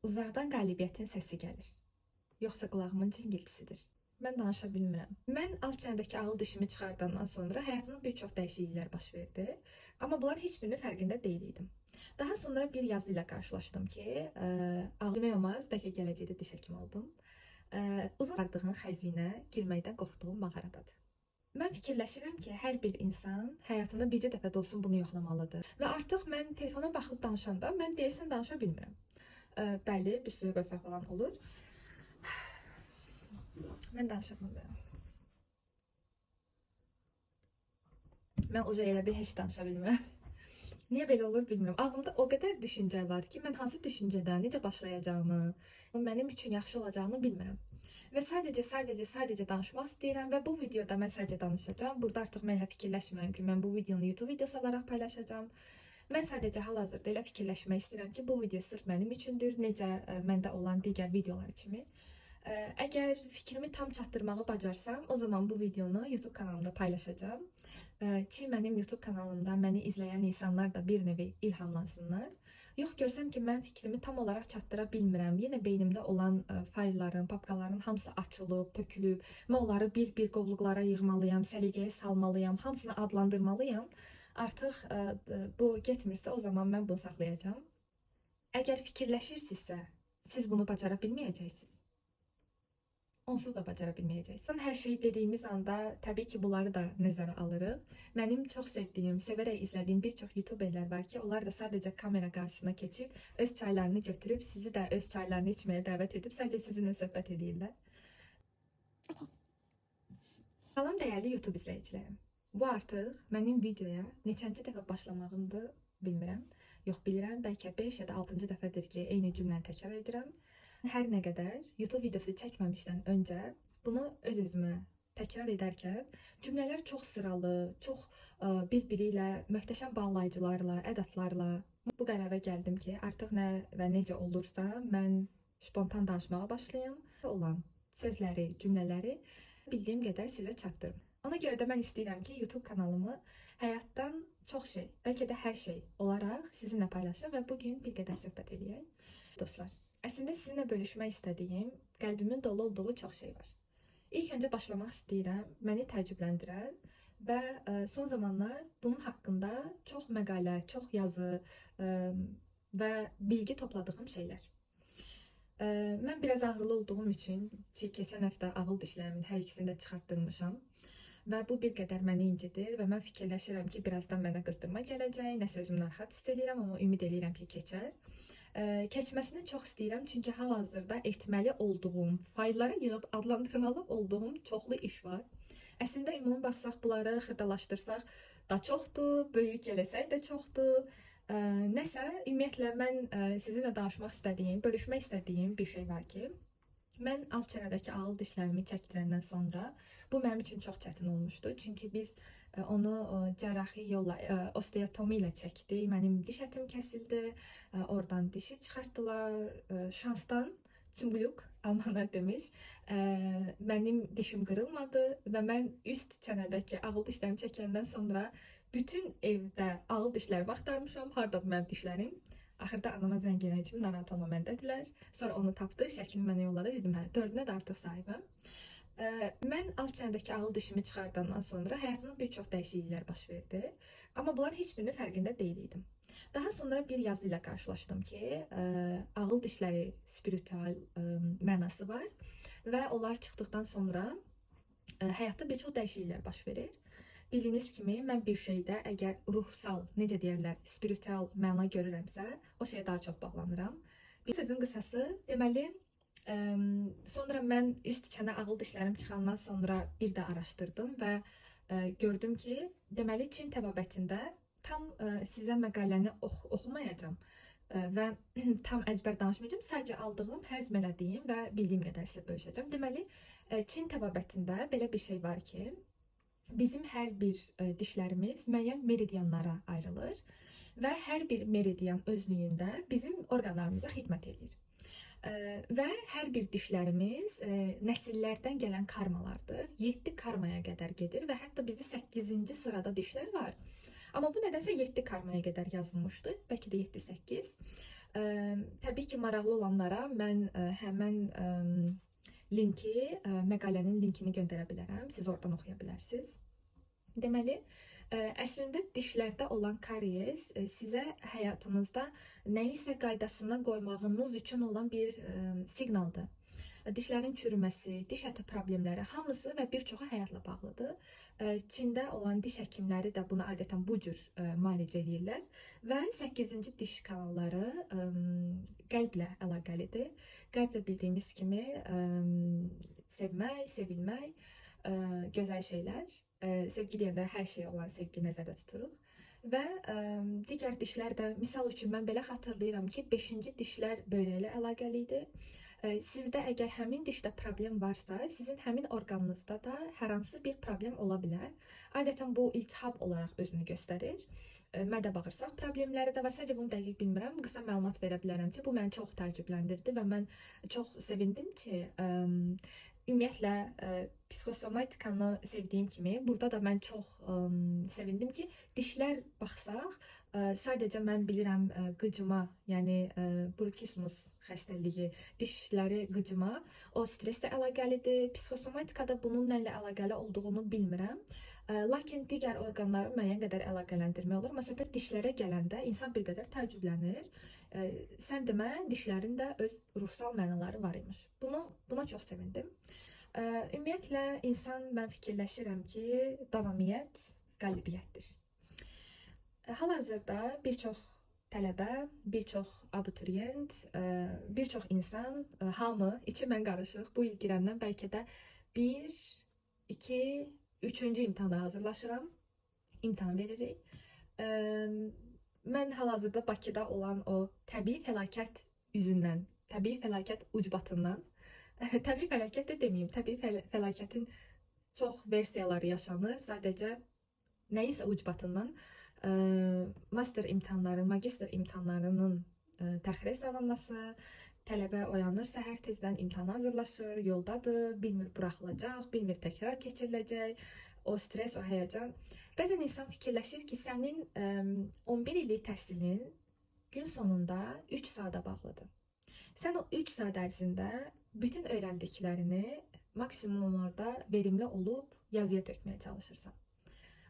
Uzaqdan qalibiyyətin səsi gəlir. Yoxsa qulağımın cingiltisidir. Mən danışa bilmirəm. Mən alt çənədəki ağıl dişimi çıxardandan sonra həyatımda bir çox dəyişikliklər baş verdi. Amma bunların heç birinin fərqində deyil idim. Daha sonra bir yazı ilə qarşılaşdım ki, ağıl demək olmaz, bəlkə gələcəkdə diş həkimi oldum. Uzun sardığın xəzinə girməkdən qorxduğum mağaradadır. Mən fikirləşirəm ki, hər bir insan həyatında bircə dəfə də olsun bunu yoxlamalıdır. Və artıq mən telefona baxıb danışanda mən deyəsən danışa bilmirəm. Bəli, bir sürü gözəl falan olur. Mən danışa bilmirəm. Mən uca elə bir heç danışa bilmirəm. Niyə belə olur bilmirəm. Ağlımda o qədər düşüncə var ki, mən hansı düşüncədən necə başlayacağımı, mənim üçün yaxşı olacağını bilmirəm. Və sadəcə danışmaq istəyirəm və bu videoda mən sadəcə danışacağam. Burada artıq mən elə fikirləşmirəm ki, mən bu videonu YouTube videosu olaraq paylaşacağam. Mən sadəcə hal-hazırda elə fikirləşmək istəyirəm ki, bu video sırf mənim üçündür, necə məndə olan digər videolar kimi. Əgər fikrimi tam çatdırmağı bacarsam, o zaman bu videonu YouTube kanalımda paylaşacağım. Ki mənim YouTube kanalımda məni izləyən insanlar da bir nevi ilhamlansınlar. Yox, görsəm ki, mən fikrimi tam olaraq çatdıra bilmirəm. Yenə beynimdə olan faylların, papkaların hamısı açılıb, tökülüb. Mən onları bir-bir qovluqlara yığmalıyam, səliqəyə salmalıyam, hamısını adlandırmalıyam. Artıq bu getmirsə, o zaman mən bunu saxlayacağam. Əgər fikirləşirsinizsə, siz bunu bacara bilməyəcəksiniz. Onsuz da bacara bilməyəcəksən. Hər şey dediyimiz anda təbii ki, bunları da nəzərə alırıq. Mənim çox sevdiyim, sevərək izlədiyim bir çox YouTuberlər var ki, onlar da sadəcə kamera qarşısına keçib, öz çaylarını götürüb, sizi də öz çaylarını içməyə dəvət edib, sadəcə sizinlə söhbət edirlər. Salam dəyərli YouTube izləyicilərim. Bu artıq mənim videoya neçənci dəfə başlamağımdır, bilmirəm. Yox, bilirəm, bəlkə 5 ya da 6-cı dəfədir ki, eyni cümləni təkrar edirəm. Hər nə qədər YouTube videosu çəkməmişdən öncə bunu öz-özümə təkrar edərkən cümlələr çox sıralı, çox bir-biri ilə möhtəşəm bağlayıcılarla, ədatlarla bu qərara gəldim ki, artıq nə və necə olursa mən spontan danışmağa başlayım. Olan sözləri, cümlələri bildiyim qədər sizə çatdırım. Ona görə də mən istəyirəm ki, YouTube kanalımı həyatdan çox şey, bəlkə də hər şey olaraq sizinlə paylaşım və bugün bir qədər söhbət edək. Dostlar, əslində sizinlə bölüşmək istədiyim, qəlbimin dolu olduğu çox şey var. İlk öncə başlamaq istəyirəm, məni təəccübləndirən və son zamanlar bunun haqqında çox məqalə, çox yazı və bilgi topladığım şeylər. Mən biraz ağrılı olduğum üçün ki, keçən həftə ağıl dişlərimin hər ikisini də çıxartdırmışam. Və bu bir qədər məni incidir və mən fikirləşirəm ki, birazdan mənə qızdırma gələcək, nəsə özümü narahat hiss edirəm, amma ümid edirəm ki, keçər. Keçməsini çox istəyirəm, çünki hal-hazırda etməli olduğum, fayllara yığıb adlandırmalı olduğum çoxlu iş var. Əslində ümumi baxsaq, bunları xırdalaşdırsaq da çoxdur, böyük eləsək də çoxdur. Nəsə, ümumiyyətlə mən sizinlə danışmaq istədiyim, bölüşmək istədiyim bir şey var ki, mən alt çənədəki ağıl dişlərimi çəkdirəndən sonra bu mənim üçün çox çətin olmuşdu. Çünki biz onu cərrahi yolla, osteotomi ilə çəkdik. Mənim diş ətim kəsildi, oradan dişi çıxartdılar. Şansdan, çümblük almanlar demiş, mənim dişim qırılmadı və mən üst çənədəki ağıl dişlərimi çəkəndən sonra bütün evdə ağıl dişlərimi axtarmışam. Hardadır mənim dişlərim? Axırda anama zəng edəcəm, narahat olma, məndədirlər. Sonra onu tapdı, şəklini mənə yolladı, dedim, hə, 4-ünə də artıq sahibəm. Mən alt çənədəki ağıl dişimi çıxardandan sonra həyatımda bir çox dəyişikliklər baş verdi. Amma bunların heç birinin fərqində deyil idim. Daha sonra bir yazı ilə qarşılaşdım ki, ağıl dişləri spiritual mənası var və onlar çıxdıqdan sonra həyatda bir çox dəyişikliklər baş verir. Bildiyiniz kimi, mən bir şeydə əgər ruhsal, necə deyərlər, spiritual məna görürəmsə, o şeyə daha çox bağlanıram. Bir sözün qısası, deməli, sonra mən üst çənə ağıl dişlərim çıxandan sonra bir də araşdırdım və gördüm ki, deməli, Çin təbabətində tam sizə məqaləni oxumayacağam və tam əzbər danışmayacağım, sadəcə aldığım, həzm elədiyim və bildiyim qədər sizə bölüşəcəm. Deməli, Çin təbabətində belə bir şey var ki, bizim hər bir dişlərimiz müəyyən meridianlara ayrılır və hər bir meridian özlüyündə bizim orqanlarımıza xidmət edir. Və hər bir dişlərimiz nəsillərdən gələn karmalardır. 7 karmaya qədər gedir və hətta bizdə 8-ci sırada dişlər var. Amma bu nədənsə 7 karmaya qədər yazılmışdı, bəlkə də 7-8. Təbii ki, maraqlı olanlara mən həmin linki, məqalənin linkini göndərə bilərəm. Siz oradan oxuya bilərsiniz. Deməli, əslində dişlərdə olan karies sizə həyatınızda nəyisə qaydasına qoymağınız üçün olan bir siqnaldır. Dişlərin çürüməsi, diş əti problemləri hamısı və bir çoxu həyatla bağlıdır. Çində olan diş həkimləri də bunu adətən bu cür müalicə edirlər və 8-ci diş kanalları qəlblə əlaqəlidir. Qəlblə bildiyimiz kimi sevmək, sevilmək, gözəl şeylər. Sevgi deyəndə hər şey olan sevgi nəzərdə tuturuq. Və digər dişlər də, misal üçün mən belə xatırlayıram ki, 5-ci dişlər böyrəklə əlaqəli idi. Sizdə əgər həmin dişdə problem varsa, sizin həmin orqanınızda da hər hansı bir problem ola bilər. Adətən bu iltihab olaraq özünü göstərir. Mədə-bağırsaq problemləri də var. Sadəcə bunu dəqiq bilmirəm. Qısa məlumat verə bilərəm ki, bu məni çox təəccübləndirdi və mən çox sevindim ki, ümumiyyətlə psixosomatikanı sevdiyim kimi, burada da mən çox sevindim ki, dişlər baxsaq, sadəcə mən bilirəm qıcıma, yəni brutismus xəstəliyi, dişləri qıcıma, o streslə əlaqəlidir. Psixosomatikada bunun nə ilə əlaqəli olduğunu bilmirəm. Lakin digər orqanları müəyyən qədər əlaqələndirmək olur. Amma söhbət dişlərə gələndə insan bir qədər təəccüblənir. Sən demə, dişlərin də öz ruhsal mənaları var imiş. Buna çox sevindim. Ümumiyyətlə, mən fikirləşirəm ki, davamiyyət qalibiyyətdir. Hal-hazırda bir çox tələbə, bir çox abituriyent, bir çox insan, hamı, içi mən qarışıq, bu il girəndən bəlkə də 1, 2, 3-cü imtahana hazırlaşıram. İmtahan veririk. Mən hal-hazırda Bakıda olan o təbii fəlakət üzündən, təbii fəlakət ucbatından, təbii fəlakət də deməyim, təbii fəlakətin çox versiyaları yaşanır. Sadəcə nəyisə ucbatından master imtahanları, magistr imtahanlarının təxirə salınması, tələbə oyanır səhər tezdən, imtahana hazırlaşır, yoldadır, bilmir buraxılacaq, bilmir təkrar keçiriləcək, o stres, o həyəcan. Bəzən insan fikirləşir ki, sənin 11 illik təhsilin gün sonunda 3 saata bağlıdır. Sən o 3 saat ərzində bütün öyrəndiklərini maksimum orada verimli olub yazıya tökməyə çalışırsan.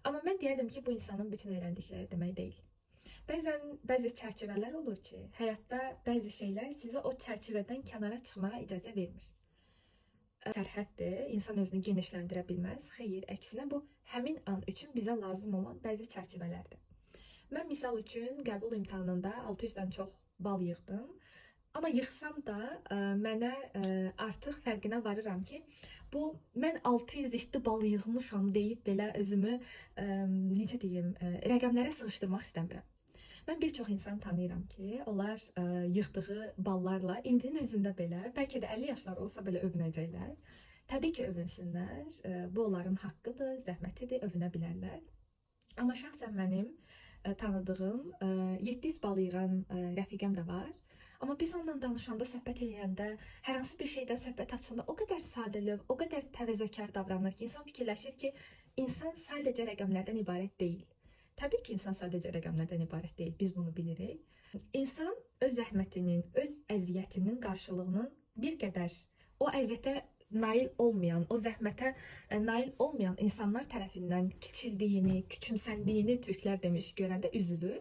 Amma mən deyərdim ki, bu insanın bütün öyrəndikləri demək deyil. Bəzi çərçivələr olur ki, həyatda bəzi şeylər sizə o çərçivədən kənara çıxmağa icazə vermir. Sərhəddir, insan özünü genişləndirə bilməz. Xeyr, əksinə bu həmin an üçün bizə lazım olan bəzi çərçivələrdir. Mən misal üçün qəbul imtahanında 600-dən çox bal yığdım. Amma yığsam da mənə artıq fərqinə varıram ki, mən 607 bal yığmışam deyib belə özümü, necə deyim, rəqəmlərə sığışdırmaq istəmirəm. Mən bir çox insan tanıyıram ki, onlar yığdığı ballarla indinin özündə belə, bəlkə də 50 yaşlar olsa belə övünəcəklər. Təbii ki, övünsünlər, bu onların haqqıdır, zəhmətidir, övünə bilərlər. Amma şəxsən mənim tanıdığım 700 bal yığan rəfiqəm də var. Amma biz onunla danışanda, söhbət edəndə, hər hansı bir şeydən söhbət açanda o qədər sadəlövh, o qədər təvəzzəkar davranır ki, insan fikirləşir ki, insan sadəcə rəqəmlərdən ibarət deyil. Təbii ki, insan sadəcə rəqəmlərdən ibarət deyil, biz bunu bilirik. İnsan öz zəhmətinin, öz əziyyətinin qarşılığının bir qədər o əziyyətə nail olmayan, o zəhmətə nail olmayan insanlar tərəfindən kiçildiyini, küçümsəndiyini türklər demiş görəndə üzülür.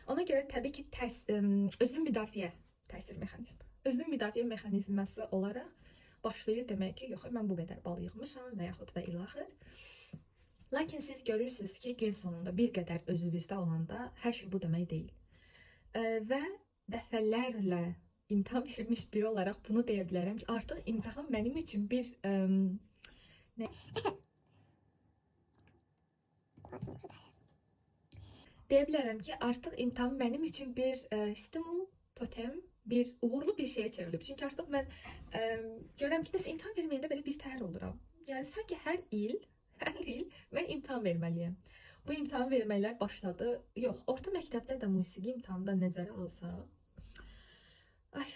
Ona görə təbii ki, özün müdafiə təsir mexanizmi. Özünün müdafiə mexanizması olaraq başlayır demək ki, yox, mən bu qədər bal yığmışam və yaxud və ilaxır. Lakin siz görürsünüz ki, gün sonunda bir qədər özünüzdə olanda hər şey bu demək deyil. Və dəfələrlə imtahan vermiş biri olaraq bunu deyə bilərəm ki, artıq imtahan mənim üçün bir deyə bilərəm ki, artıq imtahan mənim üçün bir stimul, totem, bir uğurlu bir şeyə çevrilib. Çünki artıq mən görürəm ki, nəsə imtahan verməyəndə belə bir təhər oluram. Yəni sanki hər il mən imtahan verməliyəm. Bu imtahan verməklər başladı. Yox, orta məktəbdə də musiqi imtahanında nəzərə alsaq,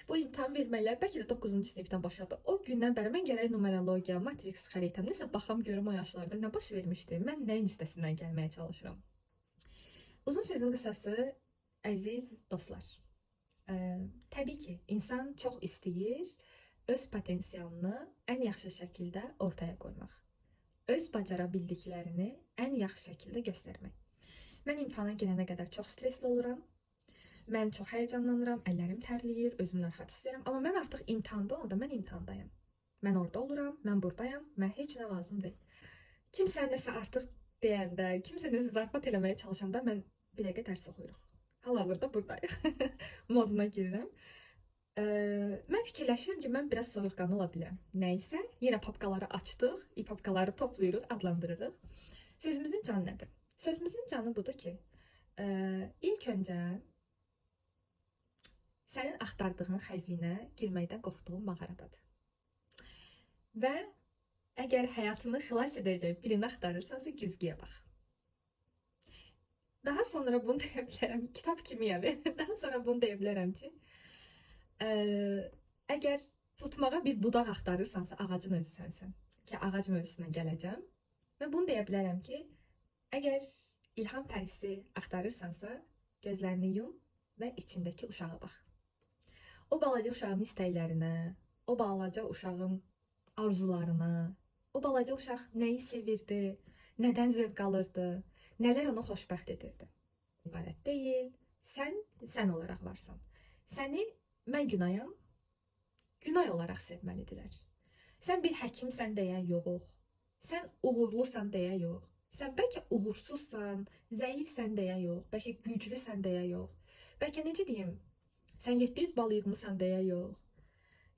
bu imtahan verməklər bəlkə də 9-cu sinifdən başladı. O gündən bəri mən gərək numerologiya, matrix xəritəm, nəsə baxam görüm o yaşlarda nə baş vermişdi. Mən nəyin üstəsindən gəlməyə çalışıram. Uzun sözün qısası, əziz dostlar, Təbii ki, insan çox istəyir öz potensialını ən yaxşı şəkildə ortaya qoymaq. Öz bacara bildiklərini ən yaxşı şəkildə göstərmək. Mən imtahana girənə qədər çox stresli oluram. Mən çox həyəcanlanıram, əllərim tərləyir, özümdən rahat istəyirəm. Amma mən artıq imtahanda olanda mən imtahandayım. Mən orada oluram, mən buradayım, mən heç nə lazım deyil. Kimsə nəsə artıq deyəndə, kimsə nəsə zarafat eləməyə çalışanda mən bir dəqiqə dərs oxuyuruq. Hal-hazırda buradayıq. Moduna girirəm. Mən fikirləşirəm ki, mən biraz soyuqqanlı ola bilərəm. Nəysə, yenə papkaları açdıq, papkaları toplayırıq, adlandırırıq. Sözümüzün canı nədir? Sözümüzün canı budur ki, ilk öncə sənin axtardığın xəzinə girməkdən qorxduğun mağaradadır. Və əgər həyatını xilas edəcək birini axtarırsansa, güzgüyə bax. Daha sonra bunu deyə bilərəm, kitab kimi yəni. Daha sonra bunu deyə bilərəm ki, əgər tutmağa bir budaq axtarırsansa, ağacın özü sənsən. Ki, ağac mövzusuna gələcəm. Və bunu deyə bilərəm ki, əgər ilham pərisi axtarırsansa, gözlərini yum və içindəki uşağa bax. O balaca uşağın istəklərinə, o balaca uşağın arzularına, o balaca uşaq nəyi sevirdi, nədən zövq alırdı, nələr onu xoşbəxt edirdi. İbarət deyil, sən olaraq varsan. Səni mən Günayam, Günay olaraq sevməlidirlər. Sən bir həkimsən deyə yox, sən uğurlusan deyə yox, sən bəlkə uğursuzsan, zəifsən deyə yox, bəlkə güclüsən deyə yox, bəlkə necə deyim, sən 700 bal yığmısan deyə yox,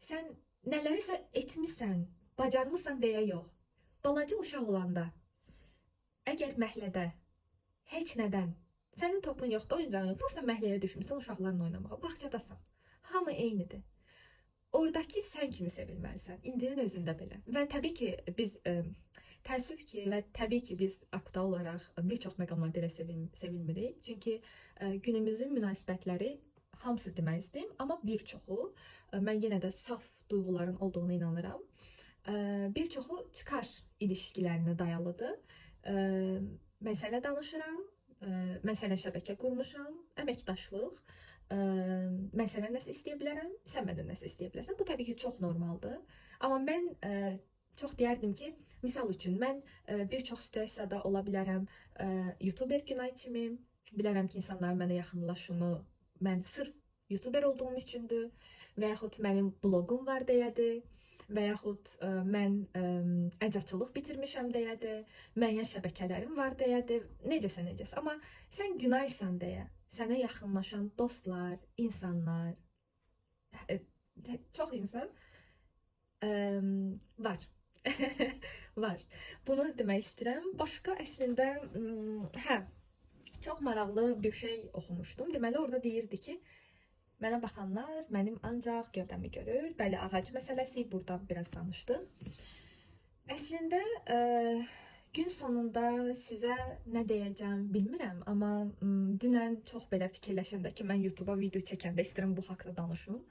sən nələrisə etmisən, bacarmısan deyə yox. Balaca uşaq olanda, əgər məhəllədə heç nədən, sənin topun yoxdur, oyuncağın yoxdur, sən məhəlləyə düşmüsən uşaqlarla oynamağa, bağçadasan, hamı eynidir. Oradakı sən kimi sevilməlisən, indinin özündə belə. Və təbii ki, biz təəssüf ki, və təbii ki, biz aktual olaraq bir çox məqamlarda elə sevilmirik. Çünki günümüzün münasibətləri hamısı demək istəyim, amma bir çoxu, mən yenə də saf duyğuların olduğuna inanıram. Bir çoxu çıxar ilişkilərinə dayalıdır. Məsələ danışıram, məsələ şəbəkə qurmuşam, əməkdaşlıq. Məsələ nəsə istəyə bilərəm, sən məndən nəsə istəyə bilərsən. Bu təbii ki, çox normaldır. Amma mən çox deyərdim ki, misal üçün, mən bir çox situasiyada ola bilərəm YouTuber Günay kimi, bilərəm ki, insanlar mənə yaxınlaşımı mən sırf YouTuber olduğum üçündür və yaxud mənim bloqum var deyədir və yaxud mən əczaçılıq bitirmişəm deyədir, müəyyən şəbəkələrim var deyədir, necəsə. Amma sən Günaysan deyə, sənə yaxınlaşan dostlar, insanlar, çox insan var. Var. Bunu demək istəyirəm. Başqa əslində, çox maraqlı bir şey oxumuşdum. Deməli, orada deyirdi ki, mənə baxanlar mənim ancaq gövdəmi görür. Bəli, ağac məsələsi, burada biraz danışdıq. Əslində, gün sonunda sizə nə deyəcəm bilmirəm, amma dünən çox belə fikirləşəndə ki, mən YouTube-a video çəkəndə istəyirəm bu haqda danışım.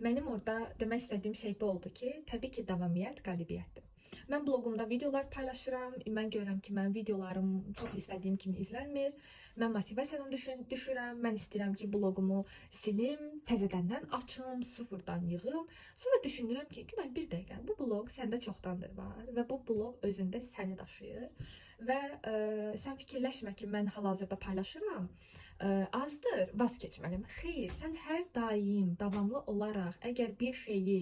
Mənim orada demək istədiyim şey bu oldu ki, təbii ki, davamiyyət qalibiyyətdir. Mən bloqumda videolar paylaşıram, mən görürəm ki, mənim videolarım çox istədiyim kimi izlənmir. Mən motivasiyadan düşürəm, mən istəyirəm ki, bloqumu silim, təzədəndən açım, sıfırdan yığım. Sonra düşünürəm ki, Günay, bir dəqiqə, bu bloq səndə çoxdandır var və bu bloq özündə səni daşıyır. Və sən fikirləşmə ki, mən hal-hazırda paylaşıram, azdır, vaz keçməliyəm. Xeyr, sən hər daim, davamlı olaraq, əgər bir şeyi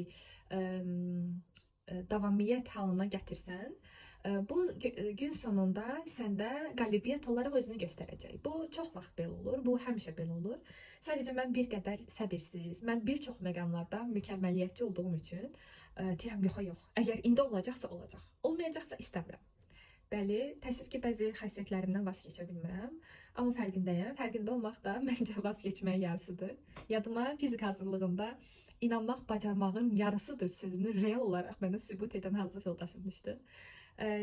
davamiyyət halına gətirsən, bu gün sonunda səndə qalibiyyət olaraq özünü göstərəcək. Bu çox vaxt belə olur, bu həmişə belə olur. Sadəcə mən bir qədər səbirsiz, mən bir çox məqamlarda mükəmməliyyətçi olduğum üçün deyirəm, yox, əgər indi olacaqsa olacaq, olmayacaqsa istəmirəm. Bəli, təəssüf ki, bəzi xəsiyyətlərimdən vaz keçə bilmirəm, amma fərqindəyəm. Fərqində olmaq da məncə vaz keçməyin yarısıdır. Yadıma fizik hazırlığında İnanmaq bacarmağın yarısıdır sözünü real olaraq mənə sübut edən hazır yoldaşım düşdü.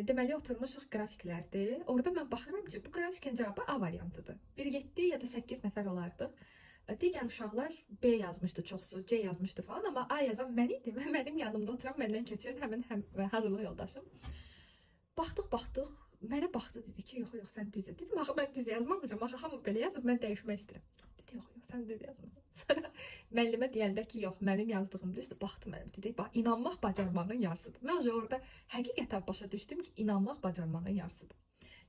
Deməli, oturmuşuq qrafiklərdir. Orada mən baxıram ki, bu qrafikin cavabı A variantıdır. Bir 7 ya da 8 nəfər olardıq. Digər uşaqlar B yazmışdı çoxsu, C yazmışdı falan, amma A yazan mən idim. Mənim yanımda oturan, məndən köçən həmin hazırlıq yoldaşım. Baxdıq, mənə baxdı, dedi ki, yox, sən düz. Dedim, axı mən düz yazmamışam, axı hamı belə yazıb, mən dəyişmək istəyirəm. Yox, sən düz yazmısan. Sonra müəllimə deyəndə ki, yox, mənim yazdığım düzdür. Baxdı mənə, dedi, bax, inanmaq bacarmağın yarısıdır. Mən orada həqiqətən başa düşdüm ki, inanmaq bacarmağın yarısıdır.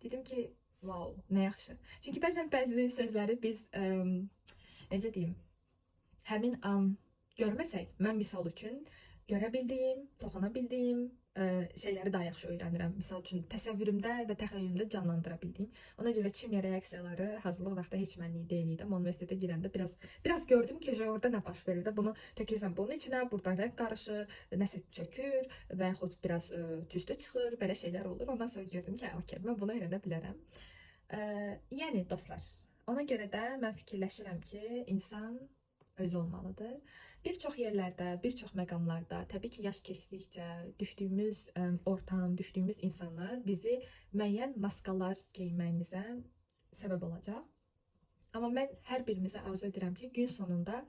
Dedim ki, wow, nə yaxşı. Çünki bəzən bəzi sözləri biz necə deyim, həmin an görməsək, mən misal üçün görə bildiyim, toxuna bildiyim şeyləri daha yaxşı öyrənirəm. Misal üçün təsəvvürümdə və təxəyyülümdə canlandıra bildiyim. Ona görə kimya reaksiyaları hazırlıq vaxtı heç mənlik deyil idi. Amma universitetə girəndə biraz gördüm ki, orada nə baş verir də. Bunu tökürsən bunun içinə, buradan rəng qarışır, nəsə çökür və yaxud biraz tüstü çıxır, belə şeylər olur. Ondan sonra gördüm ki, okey, mən bunu öyrənə bilərəm. Yəni dostlar, ona görə də mən fikirləşirəm ki, insan özü olmalıdır. Bir çox yerlərdə, bir çox məqamlarda, təbii ki, yaş keçdikcə düşdüyümüz ortam, düşdüyümüz insanlar bizi müəyyən maskalar geyinməyimizə səbəb olacaq. Amma mən hər birimizə arzu edirəm ki, gün sonunda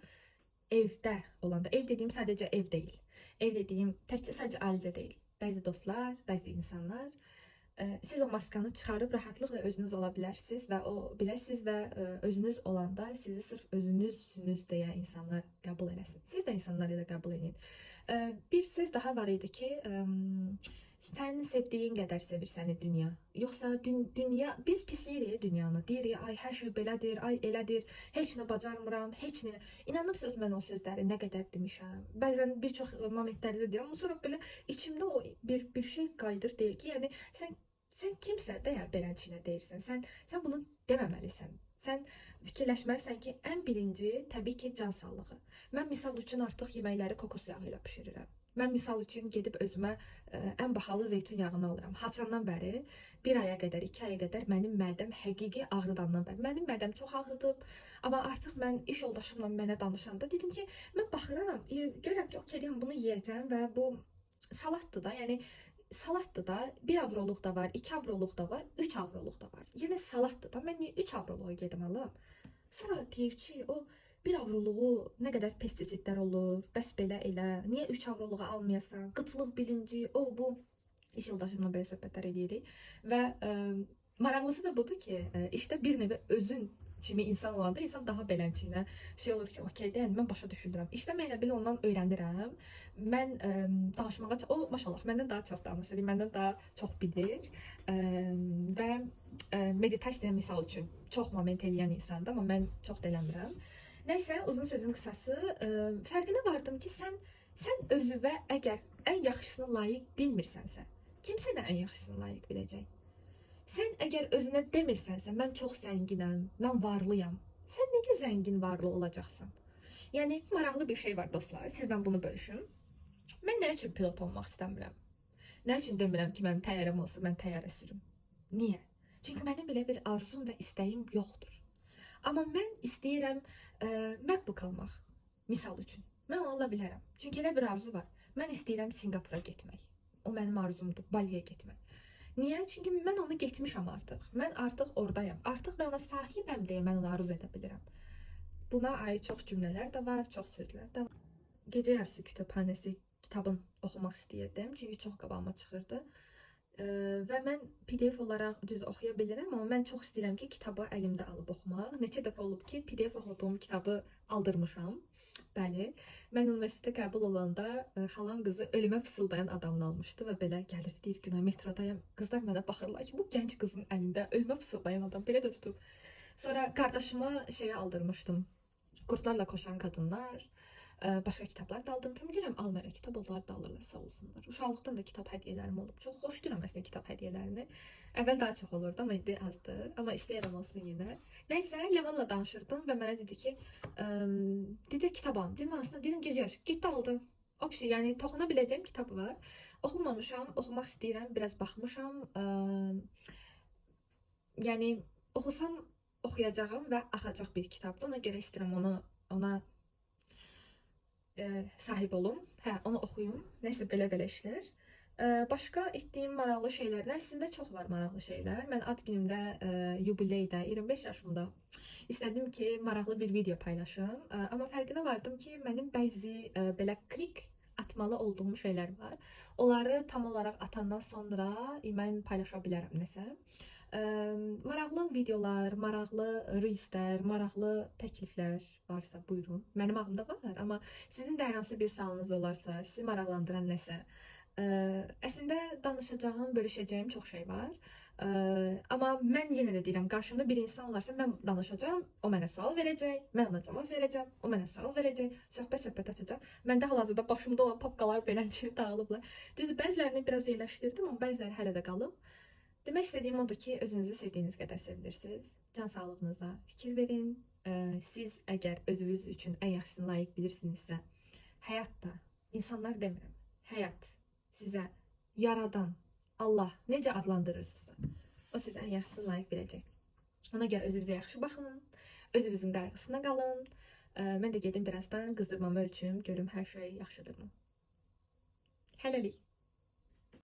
evdə olanda, ev dediyim sadəcə ev deyil. Ev dediyim təkcə sadəcə ailədə deyil. Bəzi dostlar, bəzi insanlar, siz o maskanı çıxarıb rahatlıqla özünüz ola bilərsiniz və o biləsiniz və özünüz olanda sizi sırf özünüzsünüz deyə insanlar qəbul eləsin. Siz də insanları da qəbul edin. Bir söz daha var idi ki, sən sevdiyin qədər sevir səni dünya. Yoxsa dünya, biz pisləyirik dünyanı. Deyirik, ay hər şey belədir, ay elədir, heç nə bacarmıram, heç nə. İnanırsınız mən o sözləri nə qədər demişəm. Bəzən bir çox momentlərdə deyirəm, sonra belə içimdə o bir şey qayıdır deyir ki, yəni sən kimsə də ya beləçinə deyirsən. Sən bunu deməməlisən. Sən fikirləşməlisən ki, ən birinci təbii ki, can sağlığı. Mən misal üçün artıq yeməkləri kokos yağı ilə bişirirəm. Mən misal üçün gedib özümə ən bahalı zeytun yağını alıram. Haçandan bəri 1 aya qədər, 2 aya qədər mənim mədəm həqiqi ağrıdandan bəri. Mənim mədəm çox ağrıdıb, amma artıq mən iş yoldaşımla mənə danışanda dedim ki, mən baxıram, görürəm ki, okey, bunu yeyəcəm və bu salatdır da, yəni salatdır da, 1 avroluq da var, 2 avroluq da var, 3 avroluq da var. Yəni salatdır da, mən niyə 3 avroluğa gedim alım? Sonra deyir ki, o 1 avroluğu nə qədər pestisitlər olur, bəs belə elə, niyə 3 avroluğa almayasan, qıtlıq bilinci, o bu. İş yoldaşımla belə söhbətlər edirik və maraqlısı da budur ki, işdə bir nevi özün kimi insan olanda insan daha belənciyinə şey olur ki, okey, yəni mən başa düşürəm. İşdə mən elə bil ondan öyrənirəm. Mən danışmağa, o maşallah məndən daha çox danışır, məndən daha çox bilir və meditasiya misal üçün çox moment eləyən insandır, amma mən çox da eləmirəm. Nəysə, uzun sözün qısası, fərqinə vardım ki, sən özünə əgər ən yaxşısını layiq bilmirsənsə, kim sənə ən yaxşısını layiq biləcək? Sən əgər özünə demirsənsə, mən çox zənginəm, mən varlıyam, sən necə zəngin varlı olacaqsan? Yəni, maraqlı bir şey var dostlar, sizdən bunu bölüşüm. Mən nə üçün pilot olmaq istəmirəm? Nə üçün demirəm ki, mənim təyyarəm olsa, mən təyyarə sürüm? Niyə? Çünki mənim belə bir arzum və istəyim yoxdur. Amma mən istəyirəm MacBook almaq, misal üçün. Mən ola bilərəm, çünki elə bir arzu var. Mən istəyirəm Singapura getmək. O mənim arzumdur, Baliyə getmək. Niyə? Çünki mən onu getmişəm artıq. Mən artıq oradayam. Artıq mən ona sahibəm deyə mən onu arzu edə bilirəm. Buna aid çox cümlələr də var, çox sözlər də var. Gecə yarısı kütüphanəsi kitabını oxumaq istəyirdim. Çünki çox qabağıma çıxırdı. Və mən PDF olaraq düz oxuya bilirəm, amma mən çox istəyirəm ki, kitabı əlimdə alıb oxumaq. Neçə dəfə olub ki, PDF oxuduğum kitabı aldırmışam. Bəli, mən universitetə qəbul olanda xalam qızı ölümə fısıldayan adamını almışdı və belə gəlirdi, deyir ki, metrodayım, qızlar mənə baxırlar ki, bu gənc qızın əlində ölümə fısıldayan adam belə də tutub. Sonra qardaşıma şeyə aldırmışdım, Qurdlarla Koşan Qadınlar, başqa kitablar da aldırmışam. Deyirəm, al mənə kitab, onlar da alırlar, sağ olsunlar. Uşaqlıqdan da kitab hədiyyələrim olub, çox xoşduram əslində kitab hədiyyələrini. Əvvəl daha çox olurdu, amma indi azdır, amma istəyirəm olsun yenə. Nəysə, Levanla danışırdım və mənə dedi ki, dedi kitab alım. Dedim, aslında dedim gecə yarısı, getdi aldı. Opsi, yəni toxuna biləcəyim kitab var. Oxumamışam, oxumaq istəyirəm, biraz baxmışam. Yəni oxusam oxuyacağım və axacaq bir kitabdır. Ona görə istəyirəm ona sahib olum. Hə, onu oxuyum. Nəsə belə işlər. Başqa etdiyim maraqlı şeylər, əslində çox var maraqlı şeylər. Mən ad günümdə, yubileydə, 25 yaşımda istədim ki, maraqlı bir video paylaşım. Amma fərqinə vardım ki, mənim bəzi belə klik atmalı olduğum şeylər var. Onları tam olaraq atandan sonra mən paylaşa bilərəm nəsə. Maraqlı videolar, maraqlı reelslər, maraqlı təkliflər varsa buyurun. Mənim ağlımda var, amma sizin də hər hansı bir sualınız olarsa, sizi maraqlandıran nəsə, əslində danışacağım, bölüşəcəyim çox şey var. Amma mən yenə də deyirəm, qarşımda bir insan olarsa mən danışacağam, o mənə sual verəcək, mən ona cavab verəcəm, o mənə sual verəcək, söhbət açacaq. Məndə hal-hazırda başımda olan papkalar beləncə dağılıblar. Düzdür, bəzilərini biraz yerləşdirdim, amma bəziləri hələ də qalıb. Demək istədiyim odur ki, özünüzü sevdiyiniz qədər sevilirsiniz. Can sağlığınıza fikir verin. Siz əgər özünüz üçün ən yaxşısını layiq bilirsinizsə, həyatda, insanlar demirəm, həyat sizə yaradan Allah necə adlandırırsınızsa, o sizə ən yaxşısını layiq biləcək. Ona görə özünüzə yaxşı baxın, özünüzün qayğısına qalın. Mən də gedim birazdan qızdırmamı ölçüm, görüm hər şey yaxşıdırmı. Hələlik.